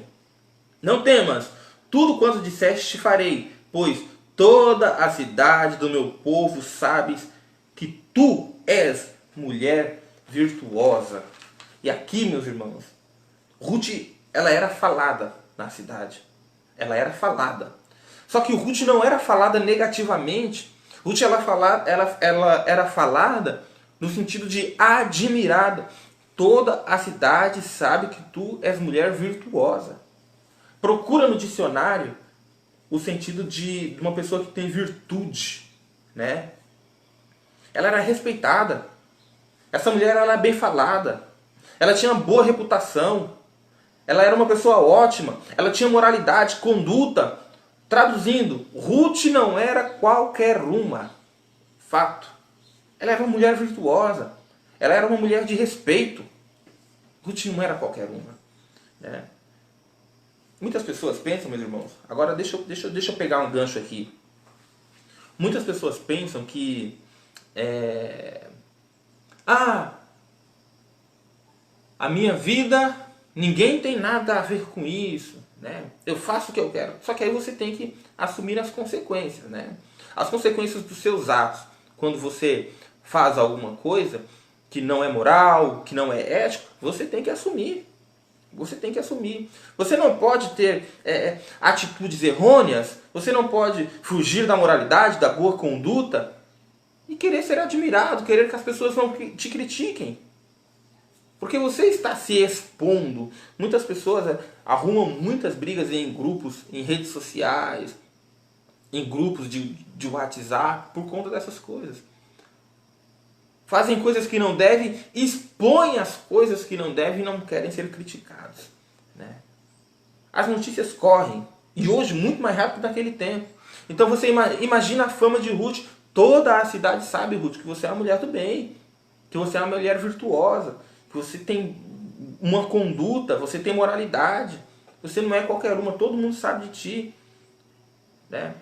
Não temas, tudo quanto disseste te farei, pois toda a cidade do meu povo sabes que tu és mulher virtuosa. E aqui, meus irmãos, Ruth, ela era falada na cidade. Ela era falada. Só que Ruth não era falada negativamente. Ruth ela era falada no sentido de admirada. Toda a cidade sabe que tu és mulher virtuosa. Procura no dicionário o sentido de uma pessoa que tem virtude, né? Ela era respeitada. Essa mulher era bem falada. Ela tinha uma boa reputação. Ela era uma pessoa ótima. Ela tinha moralidade, conduta. Traduzindo, Ruth não era qualquer uma. Fato. Ela era uma mulher virtuosa. Ela era uma mulher de respeito. Ruth não era qualquer uma, né? Muitas pessoas pensam, meus irmãos, agora deixa eu pegar um gancho aqui. Muitas pessoas pensam que a minha vida, ninguém tem nada a ver com isso. né? Eu faço o que eu quero. Só que aí você tem que assumir as consequências, né? As consequências dos seus atos. Quando você faz alguma coisa que não é moral, que não é ético, você tem que assumir. Você tem que assumir. Você não pode ter atitudes errôneas, você não pode fugir da moralidade, da boa conduta e querer ser admirado, querer que as pessoas não te critiquem. Porque você está se expondo. Muitas pessoas arrumam muitas brigas em grupos, em redes sociais, em grupos de WhatsApp, por conta dessas coisas. Fazem coisas que não devem, expõem as coisas que não devem e não querem ser criticados, né? As notícias correm. E hoje muito mais rápido daquele tempo. Então você imagina a fama de Ruth. Toda a cidade sabe, Ruth, que você é uma mulher do bem. Que você é uma mulher virtuosa. Que você tem uma conduta, você tem moralidade. Você não é qualquer uma, todo mundo sabe de ti, né?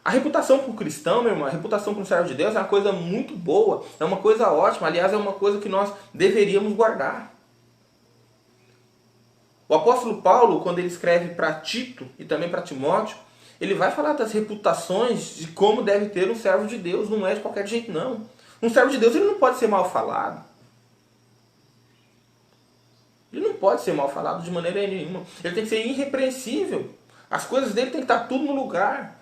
A reputação para o cristão, meu irmão, a reputação para um servo de Deus é uma coisa muito boa, é uma coisa ótima, aliás, é uma coisa que nós deveríamos guardar. O apóstolo Paulo, quando ele escreve para Tito e também para Timóteo, ele vai falar das reputações de como deve ter um servo de Deus, não é de qualquer jeito não. Um servo de Deus ele não pode ser mal falado. Ele não pode ser mal falado de maneira nenhuma. Ele tem que ser irrepreensível. As coisas dele tem que estar tudo no lugar.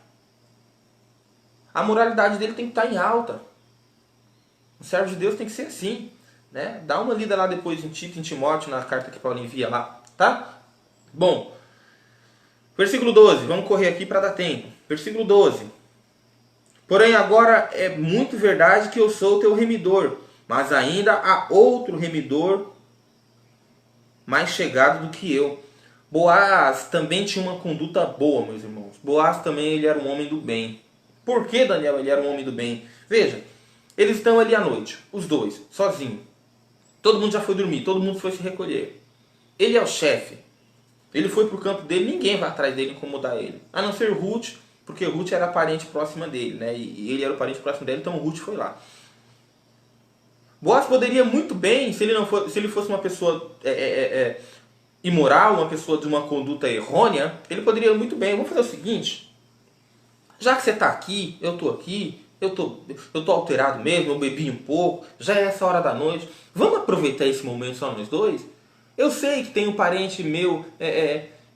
A moralidade dele tem que estar em alta. O servo de Deus tem que ser assim, né? Dá uma lida lá depois em Tito, em Timóteo, na carta que Paulo envia lá, tá? Bom, versículo 12, vamos correr aqui para dar tempo. Versículo 12. Porém agora é muito verdade que eu sou o teu remidor, mas ainda há outro remidor mais chegado do que eu. Boaz também tinha uma conduta boa, meus irmãos. Boaz também ele era um homem do bem. Por que, Daniel, ele era um homem do bem? Veja, eles estão ali à noite, os dois, sozinhos. Todo mundo já foi dormir, todo mundo foi se recolher. Ele é o chefe. Ele foi para o campo dele, ninguém vai atrás dele incomodar ele. A não ser Ruth, porque Ruth era parente próxima dele, né? E ele era o parente próximo dele, então Ruth foi lá. Boaz poderia muito bem, se ele fosse uma pessoa imoral, uma pessoa de uma conduta errônea, ele poderia muito bem, vamos fazer o seguinte, já que você está aqui, eu estou aqui, eu tô alterado mesmo, eu bebi um pouco, já é essa hora da noite, vamos aproveitar esse momento só nós dois? Eu sei que tem um parente meu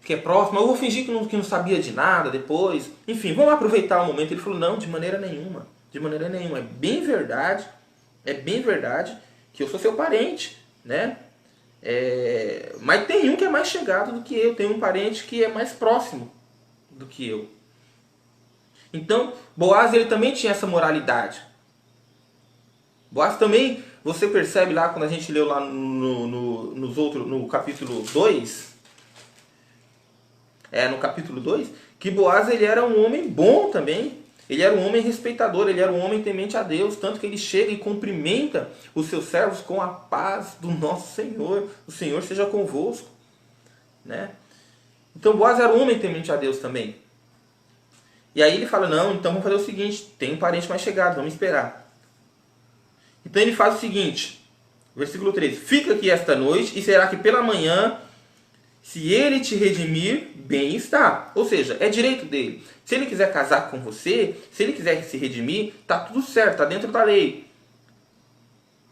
que é próximo, eu vou fingir que não sabia de nada depois, enfim, vamos aproveitar o momento. Ele falou, não, de maneira nenhuma, é bem verdade que eu sou seu parente, né? Mas tem um que é mais chegado do que eu, tem um parente que é mais próximo do que eu. Então, Boaz ele também tinha essa moralidade. Boaz também, você percebe lá quando a gente leu lá no capítulo 2, no capítulo 2, que Boaz ele era um homem bom também. Ele era um homem respeitador, ele era um homem temente a Deus, tanto que ele chega e cumprimenta os seus servos com a paz do nosso Senhor. O Senhor seja convosco, né? Então Boaz era um homem temente a Deus também. E aí ele fala, não, então vamos fazer o seguinte, tem um parente mais chegado, vamos esperar. Então ele faz o seguinte, versículo 13, fica aqui esta noite e será que pela manhã, se ele te redimir, bem está. Ou seja, é direito dele. Se ele quiser casar com você, se ele quiser se redimir, está tudo certo, está dentro da lei.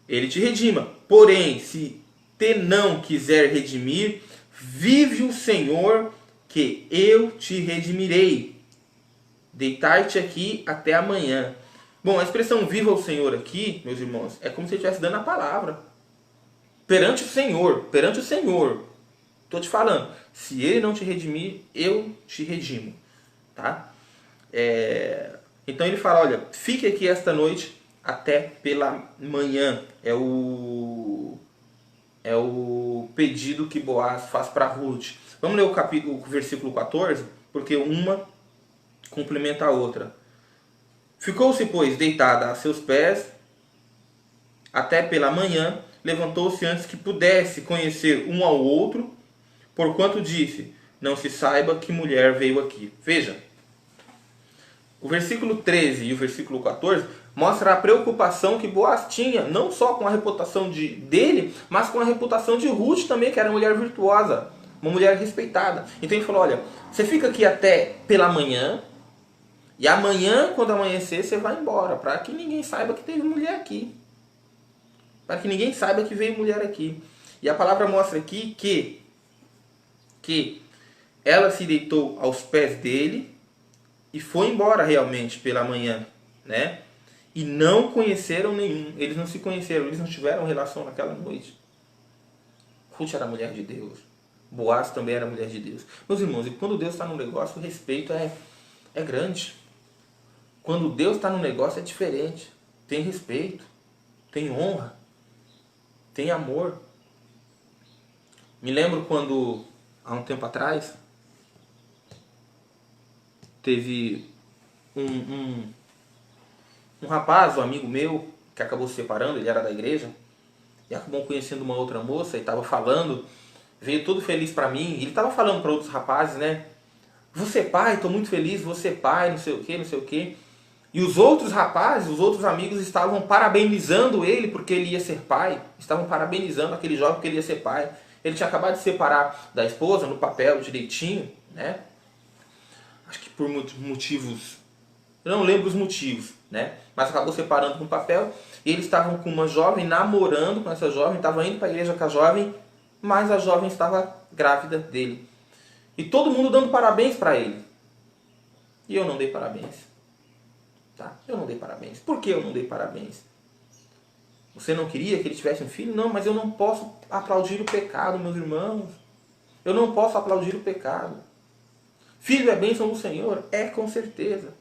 Ele te redima. Porém, se te não quiser redimir, vive o Senhor que eu te redimirei. Deitar-te aqui até amanhã. Bom, a expressão viva o Senhor aqui, meus irmãos, é como se ele estivesse dando a palavra. Perante o Senhor, estou te falando, se ele não te redimir, eu te redimo. Tá? Então ele fala, olha, fique aqui esta noite até pela manhã. É o pedido que Boaz faz para Ruth. Vamos ler o versículo 14, porque uma complementa a outra. Ficou-se, pois, deitada a seus pés até pela manhã, levantou-se antes que pudesse conhecer um ao outro, porquanto disse, não se saiba que mulher veio aqui. Veja, o versículo 13 e o versículo 14 mostra a preocupação que Boaz tinha, não só com a reputação dele, mas com a reputação de Ruth também, que era mulher virtuosa. uma mulher respeitada. Então ele falou, olha, você fica aqui até pela manhã, e amanhã, quando amanhecer, você vai embora, para que ninguém saiba que teve mulher aqui. Para que ninguém saiba que veio mulher aqui. E a palavra mostra aqui que ela se deitou aos pés dele e foi embora realmente pela manhã, né? E não conheceram nenhum. Eles não se conheceram, eles não tiveram relação naquela noite. Ruth era mulher de Deus. Boaz também era mulher de Deus. Meus irmãos, e quando Deus está no negócio, o respeito é grande. Quando Deus está no negócio é diferente. Tem respeito, tem honra, tem amor. Me lembro quando, há um tempo atrás, teve um rapaz, um amigo meu, que acabou se separando, ele era da igreja, e acabou conhecendo uma outra moça e estava falando, veio todo feliz para mim, e ele estava falando para outros rapazes, né? Você pai, estou muito feliz, você pai, não sei o que, não sei o que. E os outros rapazes, os outros amigos estavam parabenizando ele porque ele ia ser pai, estavam parabenizando aquele jovem porque ele ia ser pai. Ele tinha acabado de se separar da esposa, no papel direitinho, né? Acho que por motivos, eu não lembro os motivos, né? Mas acabou separando no papel. E eles estavam com uma jovem, namorando com essa jovem, estavam indo para a igreja com a jovem, mas a jovem estava grávida dele. E todo mundo dando parabéns para ele. E eu não dei parabéns. Tá? Eu não dei parabéns. Por que eu não dei parabéns? Você não queria que ele tivesse um filho? Não, mas eu não posso aplaudir o pecado, meus irmãos. Eu não posso aplaudir o pecado. Filho é bênção do Senhor? É, com certeza.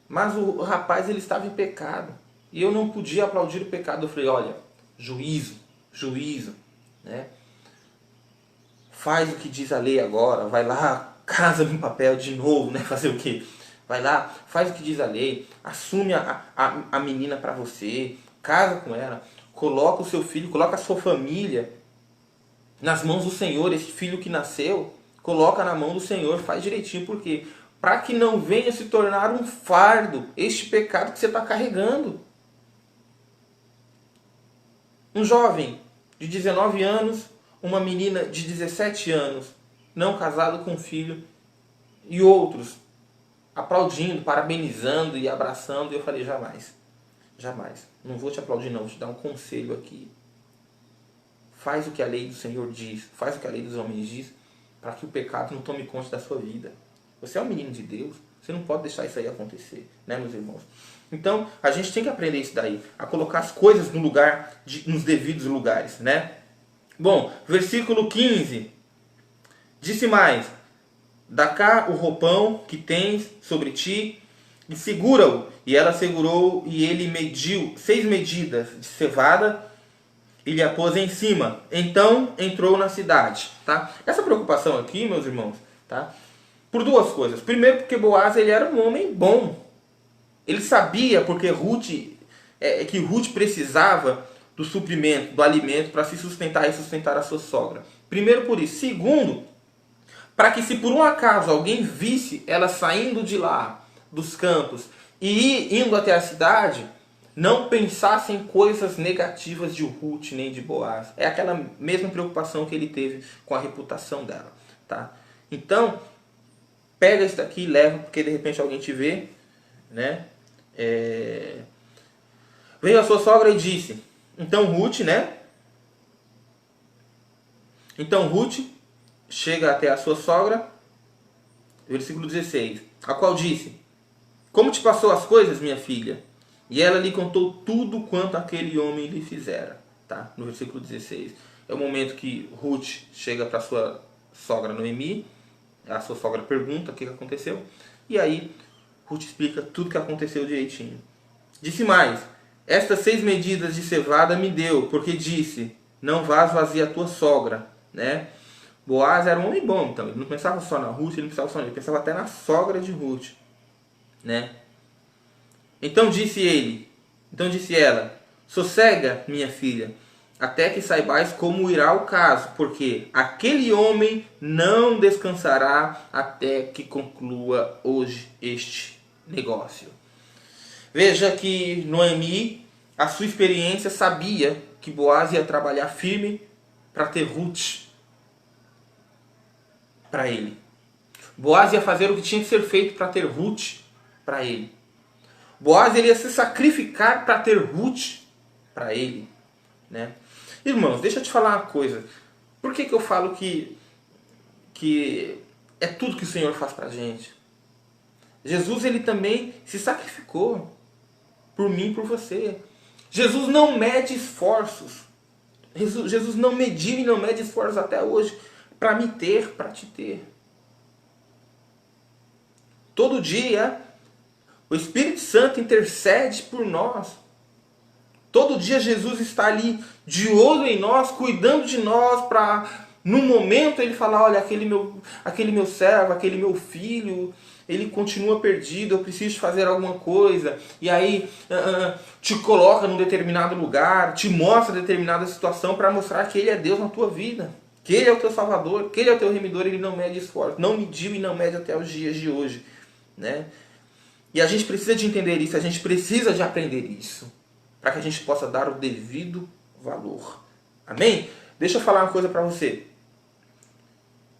Mas o rapaz, ele estava em pecado. E eu não podia aplaudir o pecado. Eu falei, olha, juízo, juízo, né? Faz o que diz a lei agora. Vai lá, casa no papel de novo, né? Fazer o quê? Vai lá, faz o que diz a lei, assume a menina para você, casa com ela, coloca o seu filho, coloca a sua família nas mãos do Senhor. Esse filho que nasceu, coloca na mão do Senhor, faz direitinho, porque para que não venha se tornar um fardo este pecado que você está carregando. Um jovem de 19 anos, uma menina de 17 anos, não casado com filho, e outros aplaudindo, parabenizando e abraçando. E eu falei, jamais, jamais, não vou te aplaudir não, vou te dar um conselho aqui. Faz o que a lei do Senhor diz, faz o que a lei dos homens diz, para que o pecado não tome conta da sua vida. Você é um menino de Deus, você não pode deixar isso aí acontecer, né, meus irmãos? Então, a gente tem que aprender isso daí, a colocar as coisas no lugar, nos devidos lugares, né? Bom, versículo 15, disse mais, dá cá o roupão que tens sobre ti e segura-o. E ela segurou e ele mediu 6 medidas de cevada e lhe a pôs em cima. Então entrou na cidade. Tá? Essa preocupação aqui, meus irmãos, tá? Por duas coisas. Primeiro, porque Boaz ele era um homem bom. Ele sabia porque que Ruth precisava do suprimento, do alimento para se sustentar e sustentar a sua sogra. Primeiro por isso. Segundo, para que se por um acaso alguém visse ela saindo de lá, dos campos, e indo até a cidade, não pensasse em coisas negativas de Ruth nem de Boaz. É aquela mesma preocupação que ele teve com a reputação dela. Tá? Então, pega isso daqui e leva, porque de repente alguém te vê. Né? Veio a sua sogra e disse, então Ruth, né? Então Ruth chega até a sua sogra, versículo 16, a qual disse, como te passou as coisas, minha filha? E ela lhe contou tudo quanto aquele homem lhe fizera. Tá? No versículo 16. É o momento que Ruth chega para sua sogra Noemi, a sua sogra pergunta o que aconteceu, e aí Ruth explica tudo o que aconteceu direitinho. Disse mais, estas 6 medidas de cevada me deu, porque disse, não vás vazia a tua sogra, né? Boaz era um homem bom, então ele não pensava só na Ruth, ele não pensava só nele, ele pensava até na sogra de Ruth, né? Então disse ela, sossega, minha filha, até que saibais como irá o caso, porque aquele homem não descansará até que conclua hoje este negócio. Veja que Noemi, a sua experiência, sabia que Boaz ia trabalhar firme para ter Ruth para ele. Boaz ia fazer o que tinha que ser feito para ter Ruth para ele. Boaz ele ia se sacrificar para ter Ruth para ele, né? Irmãos, deixa eu te falar uma coisa. Por que eu falo que é tudo que o Senhor faz para a gente? Jesus ele também se sacrificou por mim e por você. Jesus não mede esforços. Jesus não mediu e não mede esforços até hoje para me ter, para te ter. Todo dia o Espírito Santo intercede por nós. Todo dia Jesus está ali de olho em nós, cuidando de nós, para no momento ele falar, olha, aquele meu servo, aquele meu filho, ele continua perdido, eu preciso fazer alguma coisa. E aí te coloca num determinado lugar, te mostra determinada situação para mostrar que ele é Deus na tua vida. Que ele é o teu salvador, que ele é o teu remidor, ele não mede esforço. Não mediu e não mede até os dias de hoje, né? E a gente precisa de entender isso, a gente precisa de aprender isso, para que a gente possa dar o devido valor. Amém? Deixa eu falar uma coisa para você.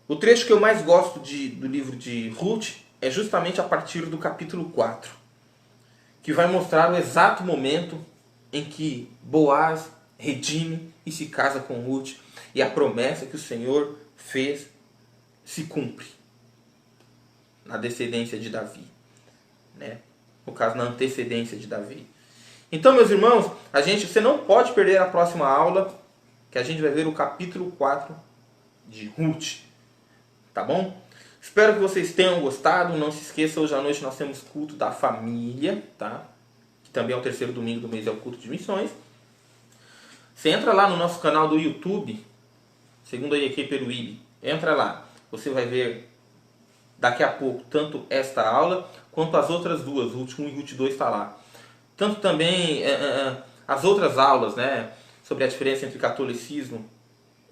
O trecho que eu mais gosto do livro de Ruth é justamente a partir do capítulo 4, que vai mostrar o exato momento em que Boaz redime e se casa com Ruth, e a promessa que o Senhor fez se cumpre na descendência de Davi, né? No caso, na antecedência de Davi. Então, meus irmãos, você não pode perder a próxima aula, que a gente vai ver o capítulo 4 de Ruth. Tá bom? Espero que vocês tenham gostado. Não se esqueça, hoje à noite nós temos culto da família, tá? Que também é o terceiro domingo do mês, é o culto de missões. Você entra lá no nosso canal do YouTube, segundo a IEQ Peruíbe. Entra lá. Você vai ver daqui a pouco tanto esta aula quanto as outras duas. Ruth 1 e Ruth 2 está lá. Tanto também as outras aulas, né, sobre a diferença entre o catolicismo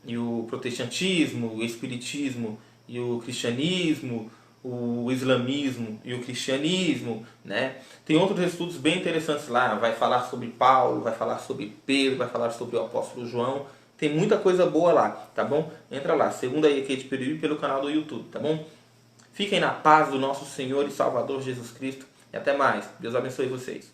e o protestantismo, o espiritismo e o cristianismo, o islamismo e o cristianismo, né? Tem outros estudos bem interessantes lá. Vai falar sobre Paulo, vai falar sobre Pedro, vai falar sobre o apóstolo João. Tem muita coisa boa lá, tá bom? Entra lá, segundo a IEQ de Peruíbe, pelo canal do YouTube, tá bom? Fiquem na paz do nosso Senhor e Salvador Jesus Cristo. E até mais. Deus abençoe vocês.